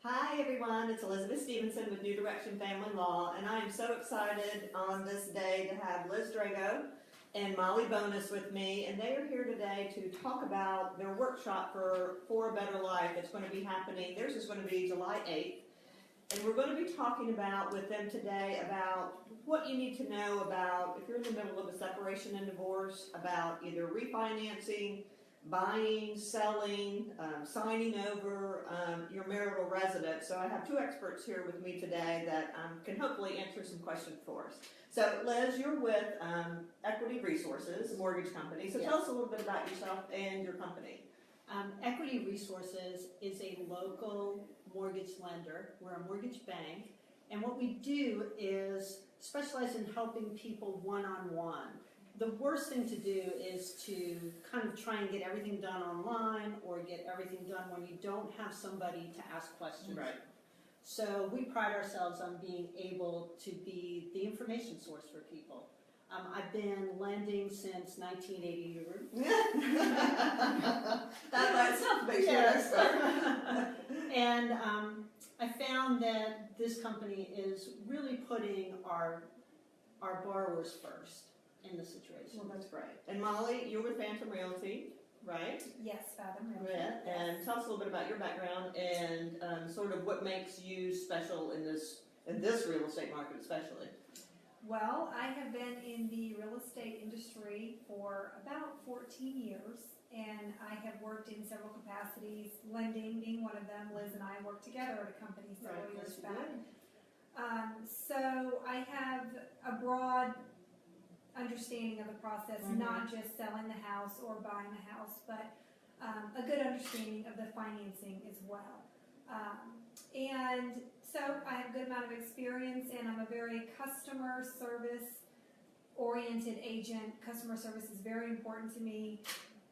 Hi everyone, it's Elizabeth Stevenson with New Direction Family Law, and I am so excited on this day to have Liz Drago and Molly Bonus with me, and they are here today to talk about their workshop for a Better Life. It's going to be happening, theirs is going to be July 8th, and we're going to be talking about with them today about what you need to know about if you're in the middle of a separation and divorce, about either refinancing, buying, selling, signing over your marital residence. So I have two experts here with me today that can hopefully answer some questions for us. So Liz, you're with Equity Resources, a mortgage company. So tell us a little bit about yourself and your company. Equity Resources is a local mortgage lender. We're a mortgage bank. And what we do is specialize in helping people one-on-one. The worst thing to do is to kind of try and get everything done online or get everything done when you don't have somebody to ask questions. Right. So we pride ourselves on being able to be the information source for people. I've been lending since 1980. That by itself makes you an expert. And I found that this company is really putting our borrowers first in the situation. Well, that's great. And Molly, you're with Phantom Realty, right? Yes, Fathom Realty. Yeah. And tell us a little bit about your background and sort of what makes you special in this real estate market, especially. Well, I have been in the real estate industry for about 14 years, and I have worked in several capacities, lending being one of them. Liz and I worked together at a company several years back. So I have a broad understanding of the process, not just selling the house or buying the house, but a good understanding of the financing as well. And so I have a good amount of experience, and I'm a very customer service oriented agent. Customer service is very important to me.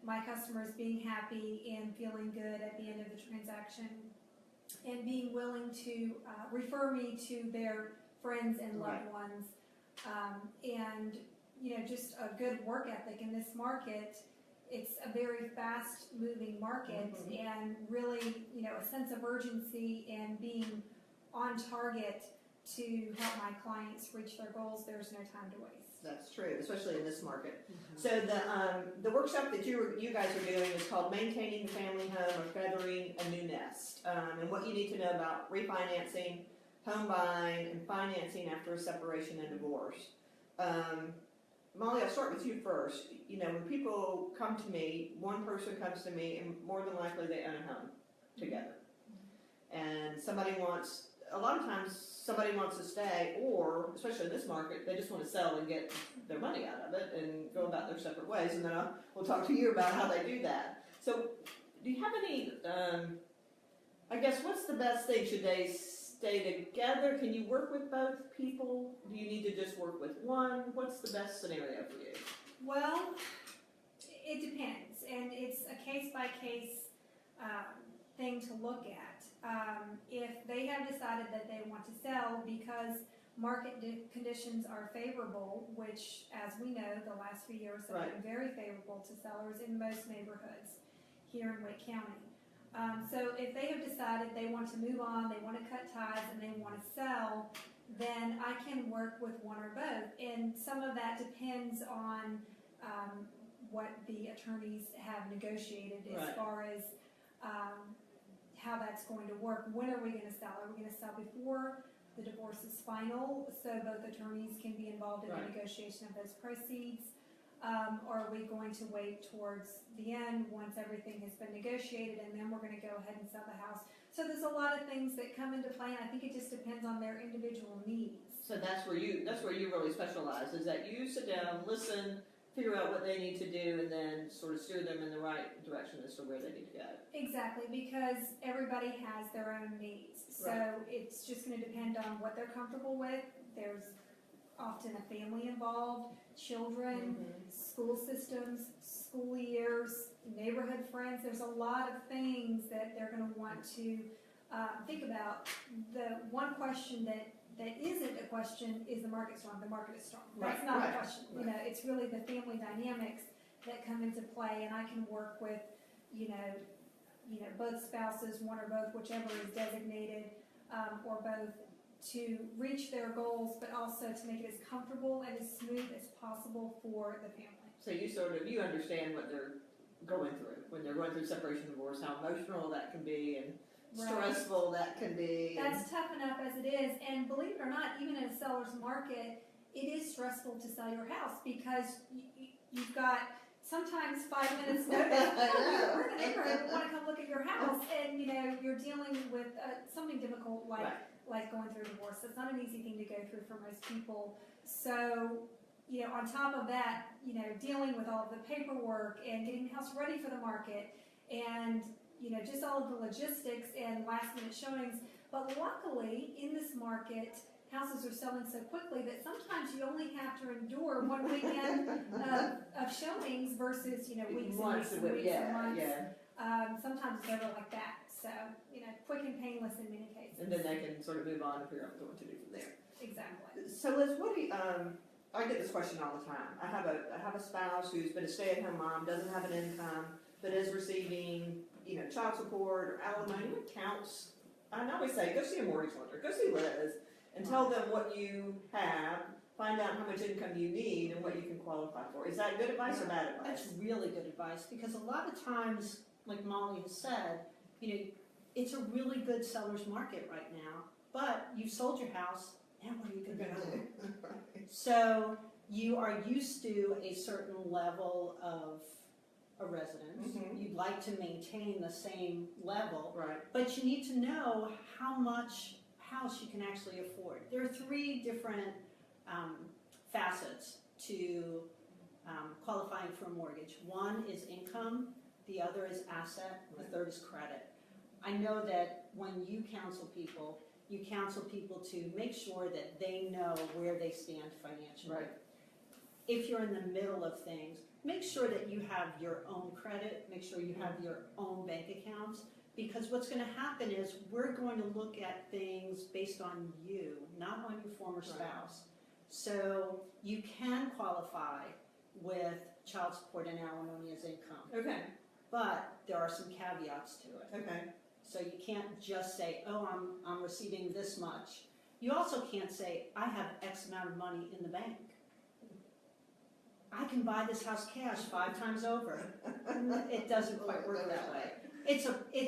My customers being happy and feeling good at the end of the transaction and being willing to refer me to their friends and loved ones. And you know, just a good work ethic in this market. It's a very fast-moving market, and really, you know, a sense of urgency and being on target to help my clients reach their goals. There's no time to waste. That's true, especially in this market. So the workshop that you guys are doing is called Maintaining the Family Home or Feathering a New Nest, and what you need to know about refinancing, home buying, and financing after a separation and divorce. Molly, I'll start with you first. You know, when people come to me, one person comes to me, and more than likely they own a home together. And a lot of times somebody wants to stay, or, especially in this market, they just want to sell and get their money out of it and go about their separate ways. And then we'll talk to you about how they do that. So, do you have any, I guess, what's the best thing? Should they stay together? Can you work with both people? Do you need to just work with one? What's the best scenario for you? Well, it depends, and it's a case-by-case thing to look at. If they have decided that they want to sell because market conditions are favorable, which, as we know, the last few years have been very favorable to sellers in most neighborhoods here in Wake County. So if they have decided they want to move on, they want to cut ties, and they want to sell, then I can work with one or both. And some of that depends on what the attorneys have negotiated as far as how that's going to work. When are we going to sell? Are we going to sell before the divorce is final, so both attorneys can be involved in the negotiation of those proceeds? Or are we going to wait towards the end once everything has been negotiated, and then we're going to go ahead and sell the house? So there's a lot of things that come into play, and I think it just depends on their individual needs. So that's where you really specialize, is that you sit down, listen, figure out what they need to do, and then sort of steer them in the right direction as to where they need to go. Exactly, because everybody has their own needs. So it's just going to depend on what they're comfortable with. There's often a family involved, children, school systems, school years, neighborhood friends. There's a lot of things that they're going to want to think about. The one question that isn't a question is the market strong. The market is strong. That's not a question. You know, it's really the family dynamics that come into play, and I can work with, you know, both spouses, one or both, whichever is designated, or both, to reach their goals, but also to make it as comfortable and as smooth as possible for the family. So you understand what they're going through when they're going through separation and divorce, how emotional that can be and stressful that can be. That's tough enough as it is, and believe it or not, even in a seller's market, it is stressful to sell your house because you've got sometimes 5 minutes notice. We're in the neighborhood, we want to come look at your house, and you're dealing with something difficult like going through a divorce. It's not an easy thing to go through for most people. So, on top of that, dealing with all of the paperwork and getting the house ready for the market, and just all of the logistics and last minute showings. But luckily, in this market, houses are selling so quickly that sometimes you only have to endure one weekend of showings versus, weeks and weeks and weeks and months. Sometimes it's over like that. So, quick and painless in many cases. And then they can sort of move on and figure out what to do from there. Exactly. So Liz, what do you, I get this question all the time. I have a spouse who's been a stay-at-home mom, doesn't have an income, but is receiving, child support or alimony. What counts? I always say, go see a mortgage lender, go see Liz, and tell them what you have, find out how much income you need and what you can qualify for. Is that good advice or bad advice? That's really good advice, because a lot of times, like Molly has said, it's a really good seller's market right now, but you sold your house, now what are you going to do? So you are used to a certain level of a residence. You'd like to maintain the same level, but you need to know how much house you can actually afford. There are 3 different facets to qualifying for a mortgage. One is income, the other is asset, the third is credit. I know that when you counsel people to make sure that they know where they stand financially. If you're in the middle of things, make sure that you have your own credit, make sure you have your own bank accounts, because what's going to happen is we're going to look at things based on you, not on your former spouse. So you can qualify with child support and alimony as income. But there are some caveats to it. So you can't just say, oh, I'm receiving this much. You also can't say, I have X amount of money in the bank. I can buy this house cash 5 times over. It doesn't quite work that way. It's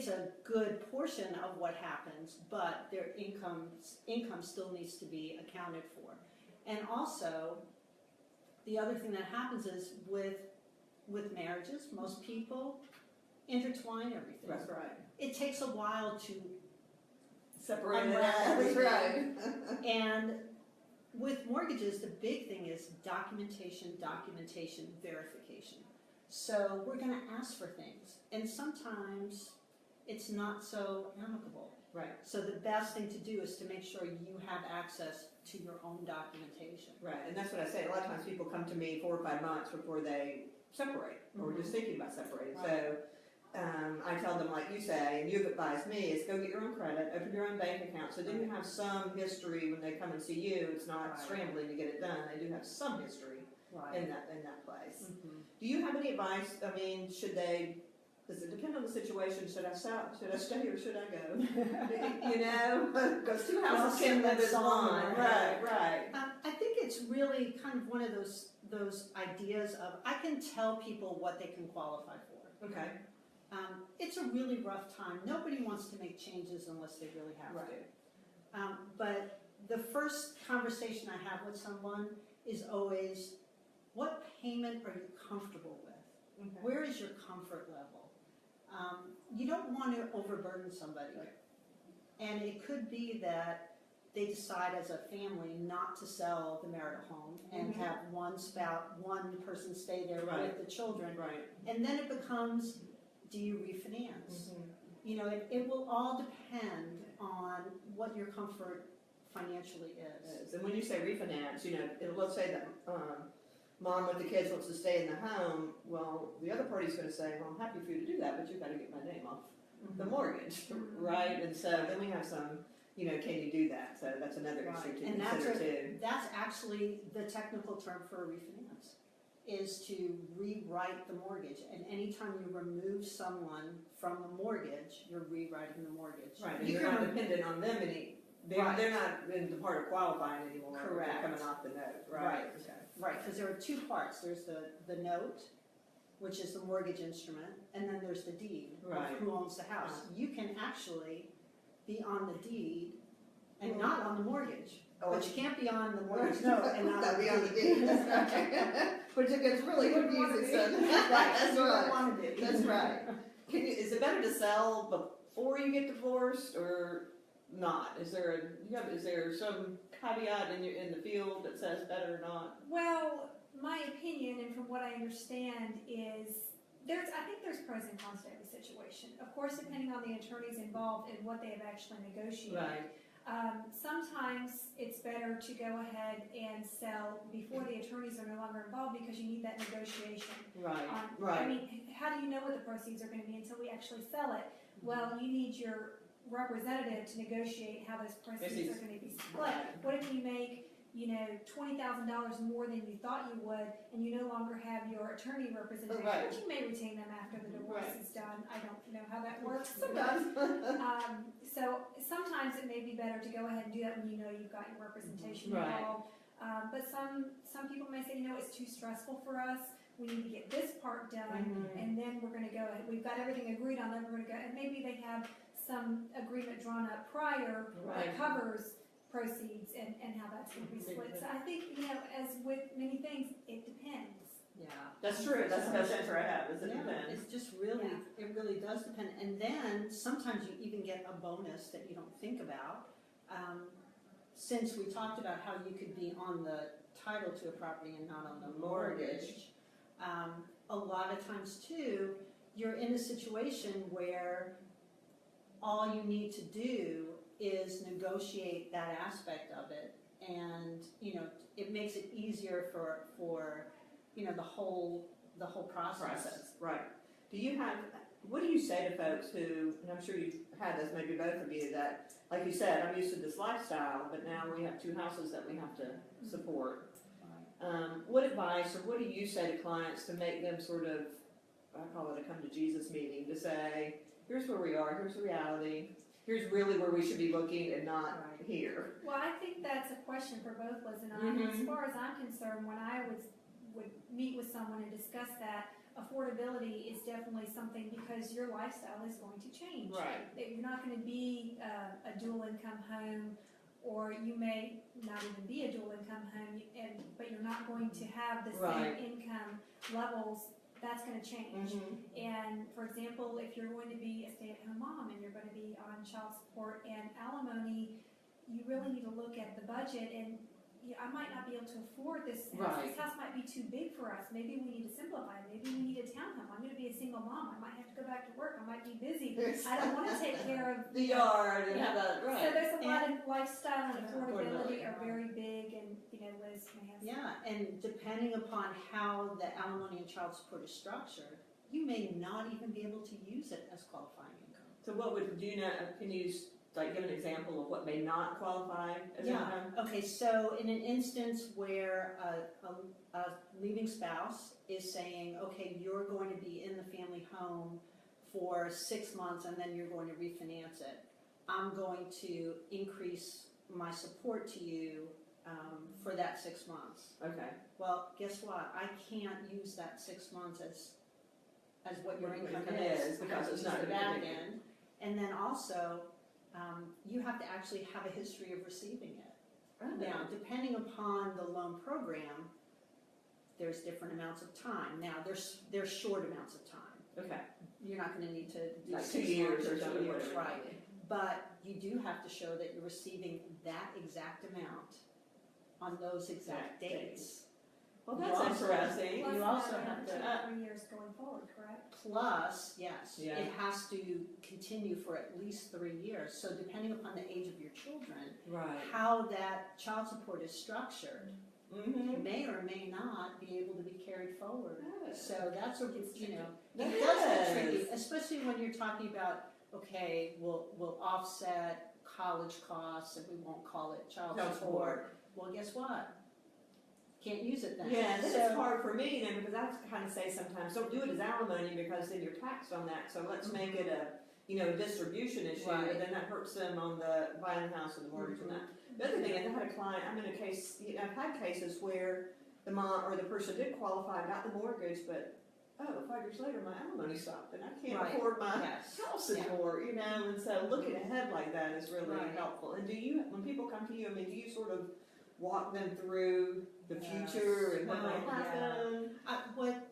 a good portion of what happens, but their income still needs to be accounted for. And also, the other thing that happens is with marriages, most people intertwine everything. That's right. It takes a while to Separate unravel it. everything. And with mortgages, the big thing is documentation, verification. So we're going to ask for things, and sometimes it's not so amicable. So the best thing to do is to make sure you have access to your own documentation. And that's what I say. A lot of times people come to me 4 or 5 months before they separate, or just thinking about separating. So I tell them, like you say, and you've advised me, is go get your own credit, open your own bank account, so then you have some history when they come and see you. It's not scrambling to get it done. They do have some history in that place. Do you have any advice? I mean, does it depend on the situation? Should I stay or should I go? Because 2 houses can live as one. I think it's really kind of one of those ideas of, I can tell people what they can qualify for. It's a really rough time. Nobody wants to make changes unless they really have to. But the first conversation I have with someone is always, what payment are you comfortable with? Where is your comfort level? You don't want to overburden somebody. And it could be that they decide as a family not to sell the marital home and have one person stay there with the children. And then it becomes, do you refinance? It will all depend on what your comfort financially is. And when you say refinance, let's say that mom with the kids wants to stay in the home. Well, the other party's going to say, well, I'm happy for you to do that, but you've got to get my name off the mortgage, And so then we have some, can you do that? So that's another issue to consider too. That's actually the technical term for a refinance. is to rewrite the mortgage. And anytime you remove someone from the mortgage, you're rewriting the mortgage. Right, and You you're can not rem- dependent on them Right. they're not in the part of qualifying anymore. Correct. They're coming off the note, right? Right. Okay. Right, because there are two parts. There's the note, which is the mortgage instrument, and then there's the deed Right. of who owns the house. Right. You can actually be on the deed and not on the mortgage. Oh, But you can't be on the mortgage note and not That'd be on the deed. deed, that's right. Which it gets really You wouldn't wanna confusing, be. so, that's You don't right, want to be. that's right. Is it better to sell before you get divorced, or not? Is there some caveat in the field that says better or not? Well, my opinion, and from what I understand, is I think there's pros and cons to every situation. Of course, depending on the attorneys involved and what they have actually negotiated. Right. Sometimes it's better to go ahead and sell before the attorneys are no longer involved because you need that negotiation. Right, I right. mean, how do you know what the proceeds are going to be until we actually sell it? Well, you need your representative to negotiate how those proceeds are going to be split. Right. What if you make, $20,000 more than you thought you would, and you no longer have your attorney representation, Right. but you may retain them after the divorce Right. is done. I don't know how that works. Sometimes. So sometimes it may be better to go ahead and do that when you know you've got your representation Right. involved. But some people may say, it's too stressful for us. We need to get this part done, Mhm. and then we're going to go ahead. We've got everything agreed on, then we're going to go. And maybe they have some agreement drawn up prior Right. that covers proceeds and how that's going to be split. So I think, as with many things, it depends. Yeah. That's true, that's the best answer I have, is it Yeah, depends. it's just really, Yeah. it really does depend. And then sometimes you even get a bonus that you don't think about. Since we talked about how you could be on the title to a property and not on the mortgage, a lot of times too, you're in a situation where all you need to do is negotiate that aspect of it, and it makes it easier for the whole process. Right. What do you say to folks who, and I'm sure you've had this, maybe both of you, that, like you said, I'm used to this lifestyle, but now we have two houses that we have to support. What advice, or what do you say to clients to make them sort of, I call it a come to Jesus meeting, to say, here's where we are, here's the reality, here's really where we should be looking and not Right. here. Well, I think that's a question for both Liz and I. Mhm. As far as I'm concerned, when I would meet with someone and discuss that, affordability is definitely something because your lifestyle is going to change. Right. That you're not going to be a dual income home, or you may not even be a dual income home, but you're not going to have the Right. same income levels. That's going to change. Mhm. And for example, if you're going to be a stay-at-home mom and you're going to be on child support and alimony, you really need to look at the budget and I might not be able to afford this house. Right. This house might be too big for us. Maybe we need to simplify. Maybe we need a townhome. I'm going to be a single mom. I might have to go back to work. I might be busy. I don't want to take care of The yard and Yeah. have that, So right. there's a lot of lifestyle and Affordability. affordability are very big, and Liz may have some. Yeah, and depending upon how the alimony and child support is structured, you may not even be able to use it as qualifying income. So can you give an example of what may not qualify as income? Okay, so in an instance where a leaving spouse is saying, okay, you're going to be in the family home for 6 months and then you're going to refinance it, I'm going to increase my support to you for that 6 months. Okay. Well, guess what? I can't use that 6 months as what your What your income income is is, because it's use not the gonna back be- end. And then also, you have to actually have a history of receiving it. Now, depending upon the loan program, there's different amounts of time. Now, there's short amounts of time. Okay. You're not going to need to do Like 6 2 years months or 2 something, years, whatever. right? But you do have to show that you're receiving that exact amount on those exact Exact dates. Well, You that's also- interesting. You Plus also another have to- 2 or 3 years going forward, correct? Plus, yes, Yeah. it has to continue for at least 3 years. So depending upon the age of your children, Right. how that child support is structured Mm-hmm. may or may not be able to be carried forward. So that's It's tricky. it That does get is. tricky, especially when you're talking about, okay, we'll offset college costs and we won't call it child support. Well, guess what? can't use it then. Yeah, and then So- it's hard for me, because I kind of say sometimes, don't do it as alimony because then you're taxed on that. So let's make it a, distribution issue, Right. but then that hurts them on the buying the house and the mortgage and that. The other thing is, I had a client, I'm in a case, I've had cases where the mom or the person did qualify, got the mortgage, but 5 years later my alimony stopped and I can't Right. afford my Yes. house Yeah. anymore, and so looking ahead like that is really Right. helpful. And when people come to you, do you sort of walk them through the Yes. future and what Oh, might yeah. happen? What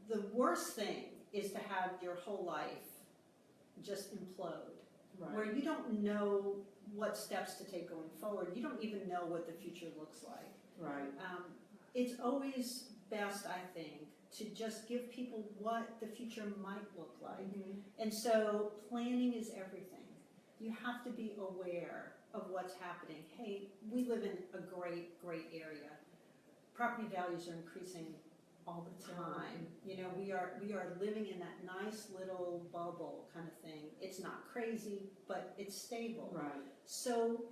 the worst thing is to have your whole life just implode, where you don't know what steps to take going forward. You don't even know what the future looks like. Right. It's always best, I think, to just give people what the future might look like. And so planning is everything. You have to be aware of what's happening. Hey, we live in a great, great area. Property values are increasing all the time. We are living in that nice little bubble kind of thing. It's not crazy, but it's stable. Right. So,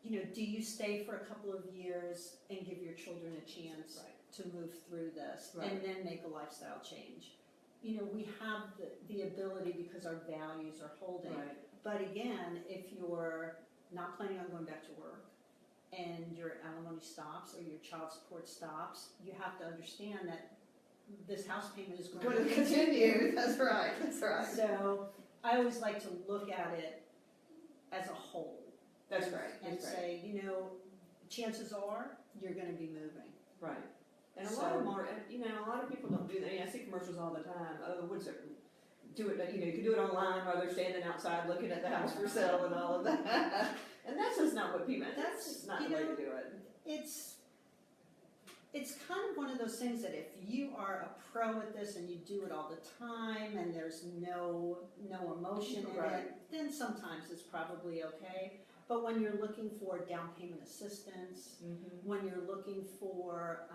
do you stay for a couple of years and give your children a chance to move through this and then make a lifestyle change? We have the ability because our values are holding. Right. But again, if you're not planning on going back to work and your alimony stops or your child support stops, you have to understand that this house payment is going to continue. That's right. That's right. So I always like to look at it as a whole. That's right. And That's right. say, chances are you're going to be moving. Right. And a So- lot of them are, a lot of people don't do that. I see commercials all the time. Oh, what's it? Do it, you can do it online while they're standing outside looking at the house for sale and all of that. And that's just not what people, that's just not the way to do it. It's kind of one of those things that if you are a pro at this and you do it all the time and there's no emotion in Right. it, then sometimes it's probably okay. But when you're looking for down payment assistance, when you're looking for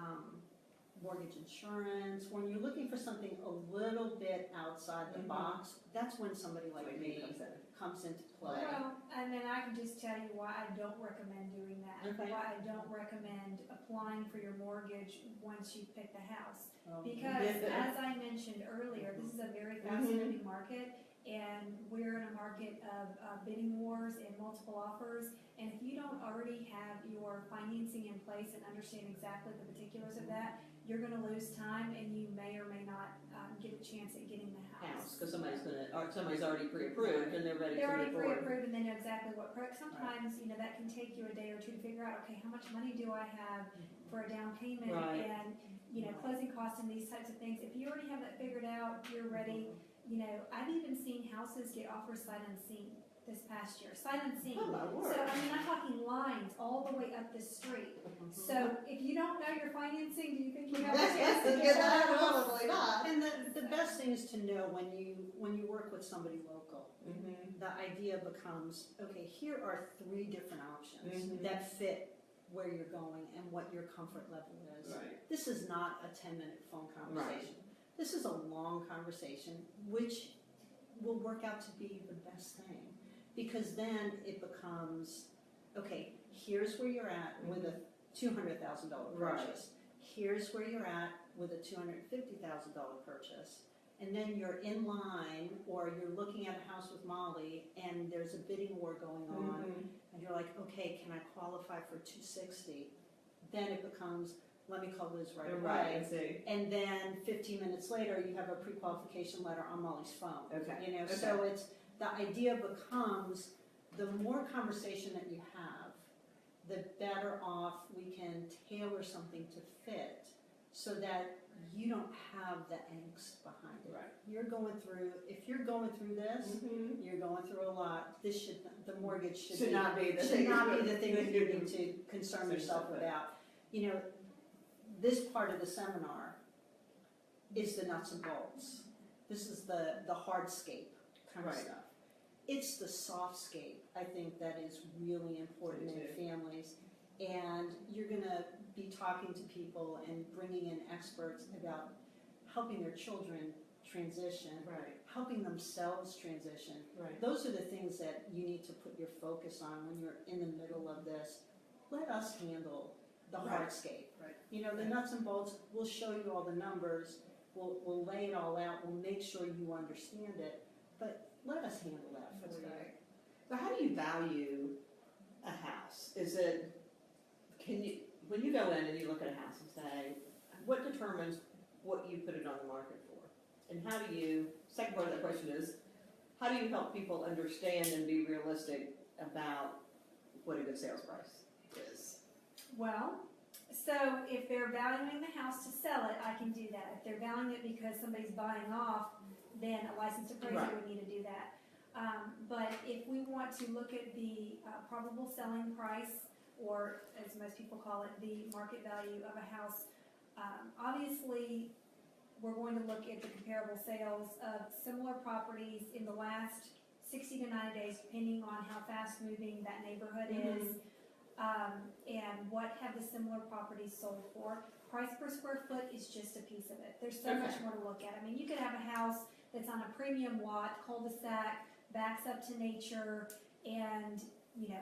mortgage insurance, when you're looking for something a little bit outside the box, that's when somebody like me comes into play. Well, and then I can just tell you why I don't recommend doing that. Okay. Why I don't recommend applying for your mortgage once you pick the house. Okay. Because as I mentioned earlier, this is a very fast-moving market, and we're in a market of bidding wars and multiple offers. And if you don't already have your financing in place and understand exactly the particulars of that, you're going to lose time, and you may or may not get a chance at getting the house. Because somebody's already pre-approved and they're ready to They're already move forward. pre-approved and they know exactly what product. Sometimes, that can take you a day or two to figure out, okay, how much money do I have for a down payment Right. and, closing costs and these types of things. If you already have that figured out, you're ready. I've even seen houses get offers sight unseen this past year. Sight unseen. Oh, my word. So, I'm talking lines all the way up the street. So, if you don't know your financing, do you think you have a chance to get that house? Probably not. And the best thing is to know when you work with somebody local, the idea becomes, okay, here are 3 different options that fit where you're going and what your comfort level is. Right. This is not a 10-minute phone conversation. This is a long conversation, which will work out to be the best thing. Because then it becomes, okay, here's where you're at with a $200,000 purchase. Here's where you're at with a $250,000 purchase. And then you're in line, or you're looking at a house with Molly, and there's a bidding war going on, and you're like, okay, can I qualify for $260,000? Then it becomes, let me call Liz right away. And see. And then 15 minutes later, you have a pre-qualification letter on Molly's phone. Okay. So it's, the idea becomes, the more conversation that you have, the better off we can tailor something to fit, so that you don't have the angst behind it. Right. If you're going through this, you're going through a lot. The mortgage Should not be the should thing. not be the thing that you need to concern yourself about. This part of the seminar is the nuts and bolts. This is the hardscape kind of Right. stuff. It's the softscape, I think, that is really important in families. And you're going to be talking to people and bringing in experts about helping their children transition, helping themselves transition. Those are the things that you need to put your focus on when you're in the middle of this. Let us handle the Right. hardscape. Right. You know, the nuts and bolts, we'll show you all the numbers, we'll lay it all out, we'll make sure you understand it, but let us handle that for That's you. right. So how do you value a house? Is it, when you go in and you look at a house and say, what determines what you put it on the market for? And how do you, second part of that question is, how do you help people understand and be realistic about what a good sales price is? Well, so if they're valuing the house to sell it, I can do that. If they're valuing it because somebody's buying off, then a licensed appraiser Right. would need to do that. But if we want to look at the probable selling price, or as most people call it, the market value of a house, obviously we're going to look at the comparable sales of similar properties in the last 60 to 90 days, depending on how fast moving that neighborhood is. And what have the similar properties sold for. Price per square foot is just a piece of it. There's so much more to look at. I mean, you could have a house that's on a premium lot, cul-de-sac, backs up to nature, and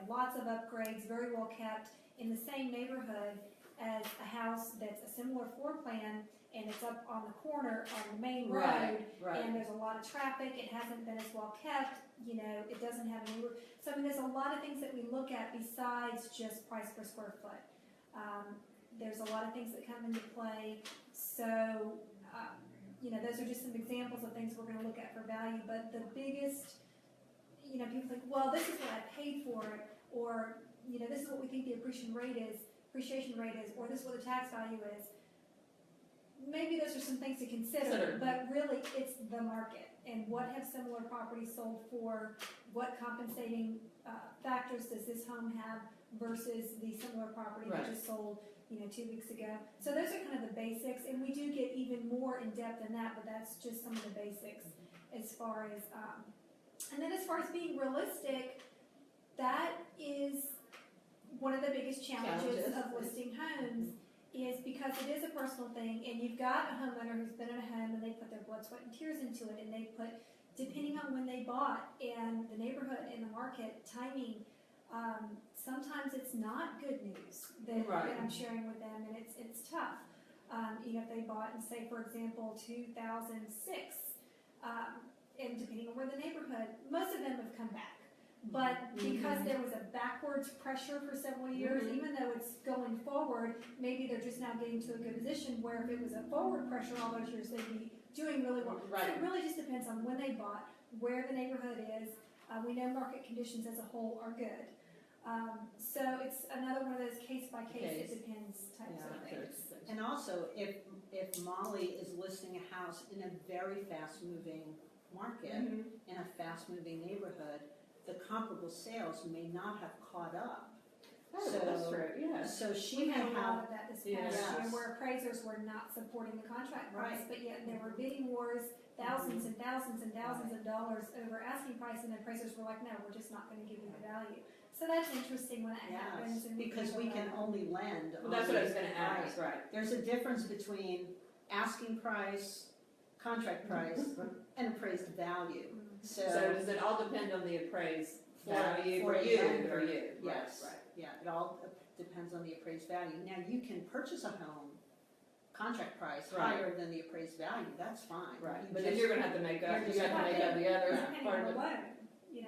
lots of upgrades, very well kept, in the same neighborhood as a house that's a similar floor plan, and it's up on the corner on the main road, and there's a lot of traffic, it hasn't been as well kept, it doesn't have any, so I mean, there's a lot of things that we look at besides just price per square foot. There's a lot of things that come into play, so, those are just some examples of things we're gonna look at for value, but the biggest, people think, well, this is what I paid for it, or, this is what we think the appreciation rate is, or this is what the tax value is. Maybe those are some things to consider, but really it's the market and what have similar properties sold for, what compensating factors does this home have versus the similar property that just sold 2 weeks ago. So those are kind of the basics, and we do get even more in depth than that, but that's just some of the basics as far as, and then as far as being realistic, that is one of the biggest challenges of listing homes, is because it is a personal thing, and you've got a homeowner who's been in a home and they put their blood, sweat, and tears into it, and they put, depending on when they bought and the neighborhood and the market timing, sometimes it's not good news that I'm sharing with them, and it's tough. If they bought in, say, for example, 2006, and depending on where the neighborhood, most of them have come back. But because there was a backwards pressure for several years, even though it's going forward, maybe they're just now getting to a good position where if it was a forward pressure all those years, they'd be doing really well. So it really just depends on when they bought, where the neighborhood is. We know market conditions as a whole are good. So it's another one of those case by case, it depends types of things. And also, if Molly is listing a house in a very fast moving market, in a fast moving neighborhood, the comparable sales may not have caught up. So that's true, So she We may had a lot have, of that this past year where appraisers were not supporting the contract price, but yet there were bidding wars, thousands and thousands and thousands of dollars over asking price, and the appraisers were like, no, we're just not going to give you the value. So that's interesting when that happens. And because we can only lend. Well, that's what I was going to ask, There's a difference between asking price, contract price, and appraised value. So does it all depend on the appraised value for you? Yes. Yeah, it all depends on the appraised value. Now, you can purchase a home, contract price, higher than the appraised value, that's fine. But then you're going to have to make up, you have to make up the other part of it. With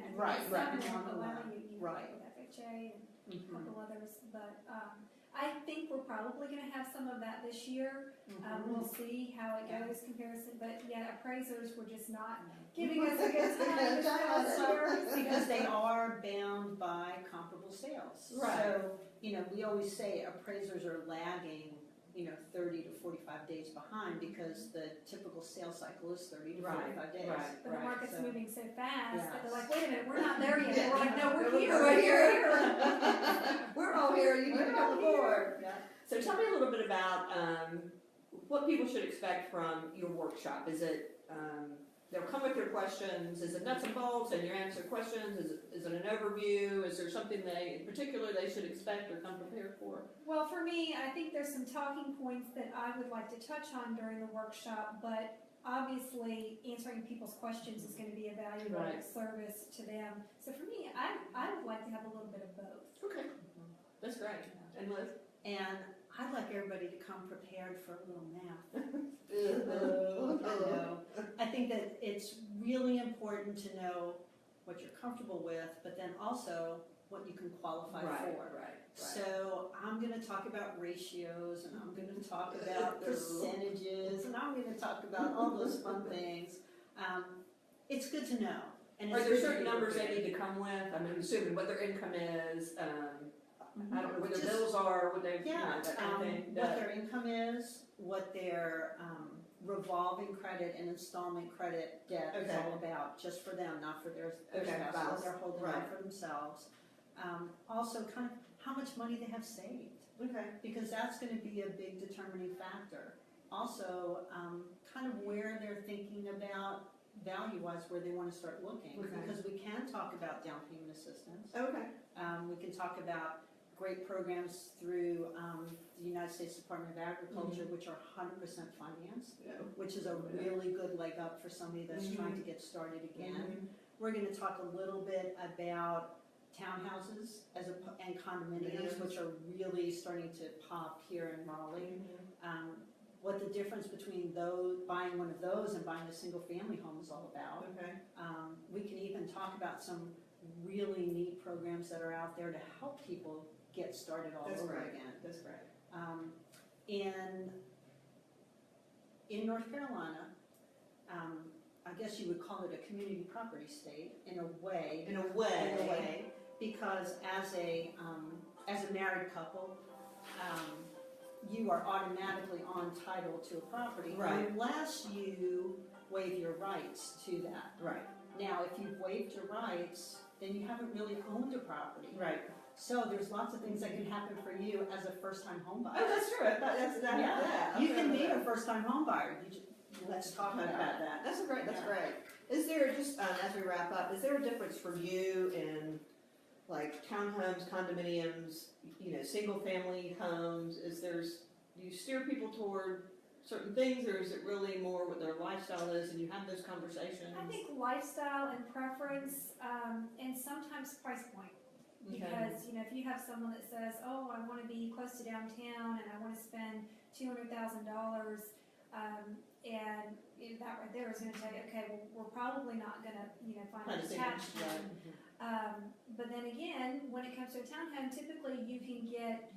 FHA and a couple others, but I think we're probably going to have some of that this year. We'll see how it goes comparison, but appraisers were just not giving us a good time this past year. Because they are bound by comparable sales. So, we always say appraisers are lagging, 30 to 45 days behind because the typical sales cycle is 30 to 45 days. But the market's moving so fast that they're like, wait a minute, we're not there yet. And we're like, no, we're here. We're here. We're all here. You need to come aboard. So tell me a little bit about what people should expect from your workshop. Is it they'll come with their questions? Is it nuts and bolts and you answer questions? Is it an overview? Is there something in particular they should expect or come prepared for? Well, for me, I think there's some talking points that I would like to touch on during the workshop, but obviously answering people's questions is going to be a valuable service to them. So for me, I would like to have a little bit of both. Okay, that's great. And Liz? And I'd like everybody to come prepared for a little math. I know. I think that it's really important to know what you're comfortable with, but then also what you can qualify for. Right. So I'm going to talk about ratios, and I'm going to talk about percentages, and I'm going to talk about all those fun things. It's good to know. And Are it's there good to certain be numbers they prepared. need to come with? I'm assuming what their income is, I don't know what their Just- bills are, what they, Yeah, that kind of thing. what their income is, what their revolving credit and installment credit debt is Okay. all about, just for them, not for their Okay, spouse, spouse. what they're holding Right. out for themselves. Also, kind of how much money they have saved, Okay. because that's going to be a big determining factor. Also, kind of where they're thinking about value-wise, where they want to start looking, Okay. because we can talk about down payment assistance. Okay. We can talk about great programs through the United States Department of Agriculture, which are 100% financed, Yeah. which is a really good leg up for somebody that's trying to get started again. We're going to talk a little bit about townhouses and condominiums, which are really starting to pop here in Raleigh. What the difference between buying one of those and buying a single family home is all about. Okay. We can even talk about some really neat programs that are out there to help people get started all That's over right. again. That's right. In North Carolina, I guess you would call it a community property state in a way. In a way. Because as a married couple, you are automatically on title to a property Right. unless you waive your rights to that. Right. Now, if you've waived your rights, then you haven't really owned a property. Right. So there's lots of things that can happen for you as a first-time home buyer. Oh, that's true. That's exactly that. You can be a first-time home buyer. Let's talk about that. That's great. That's Yeah. great. Is there just as we wrap up? Is there a difference for you in like townhomes, condominiums, single-family homes? Do you steer people toward certain things, or is it really more what their lifestyle is, and you have those conversations? I think lifestyle and preference, and sometimes price point. Because, if you have someone that says, oh, I want to be close to downtown and I want to spend $200,000, and that right there is going to tell you, okay, well, we're probably not going to, find a detached home. But then again, when it comes to a townhome, typically you can get,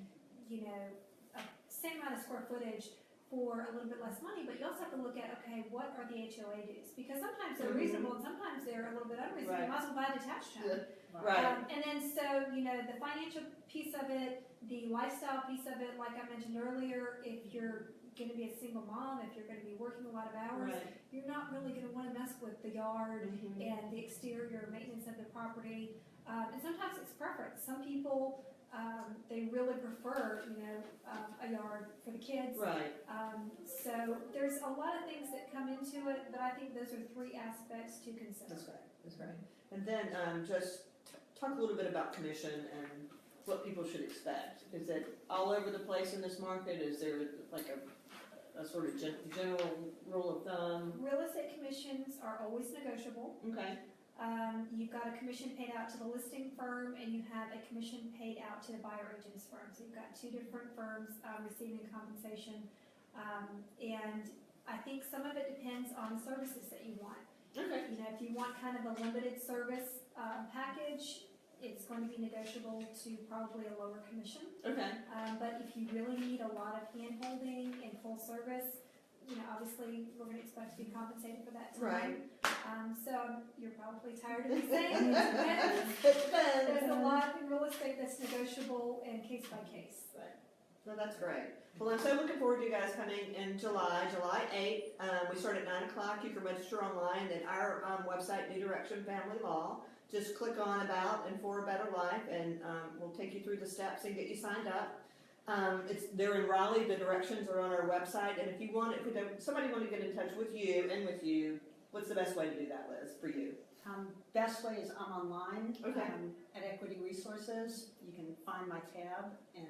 a same amount of square footage for a little bit less money, but you also have to look at, okay, what are the HOA dues? Because sometimes they're reasonable and sometimes they're a little bit unreasonable. Right. You might as well buy a detached home. Right. And then so, the financial piece of it, the lifestyle piece of it, like I mentioned earlier, if you're going to be a single mom, if you're going to be working a lot of hours, Right. you're not really going to want to mess with the yard Mhm. and the exterior maintenance of the property. And sometimes it's preference. Some people, they really prefer, a yard for the kids. Right. So there's a lot of things that come into it, but I think those are three aspects to consider. That's right. That's right. And then just talk a little bit about commission and what people should expect. Is it all over the place in this market? Is there like a sort of general rule of thumb? Real estate commissions are always negotiable. Okay. You've got a commission paid out to the listing firm, and you have a commission paid out to the buyer agent's firm. So you've got two different firms receiving compensation. And I think some of it depends on the services that you want. Okay. If you want kind of a limited service package, it's going to be negotiable to probably a lower commission. Okay. But if you really need a lot of hand-holding and full service, obviously we're going to expect to be compensated for that time. So you're probably tired of me saying it depends. There's a lot in real estate that's negotiable and case by case. So that's great. Well, I'm so looking forward to you guys coming in July 8th. We start at 9 o'clock. You can register online at our website, New Direction Family Law. Just click on About and For a Better Life, and we'll take you through the steps and get you signed up. They're in Raleigh. The directions are on our website. And if somebody want to get in touch with you, what's the best way to do that, Liz, for you? Best way is I'm online Okay. at Equity Resources. You can find my tab and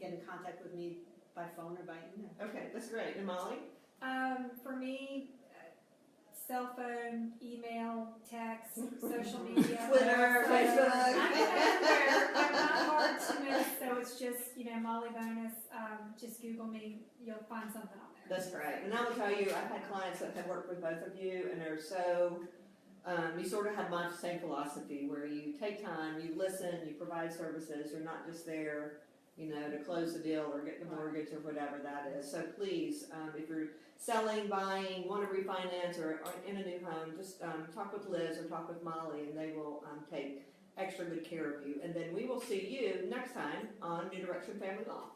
get in contact with me by phone or by email. Okay, that's great. And Molly? For me, cell phone, email, text, social media, Twitter, website. Facebook. I'm everywhere. I'm not hard to miss, so it's it's just, Molly Bonus, just Google me, you'll find something on there. That's great. And I will tell you, I've had clients that have worked with both of you, and they're so, you sort of have my same philosophy where you take time, you listen, you provide services. You're not just there, to close the deal or get the mortgage or whatever that is. So please, if you're selling, buying, want to refinance, or in a new home, just talk with Liz or talk with Molly, and they will take extra good care of you. And then we will see you next time on New Direction Family Law.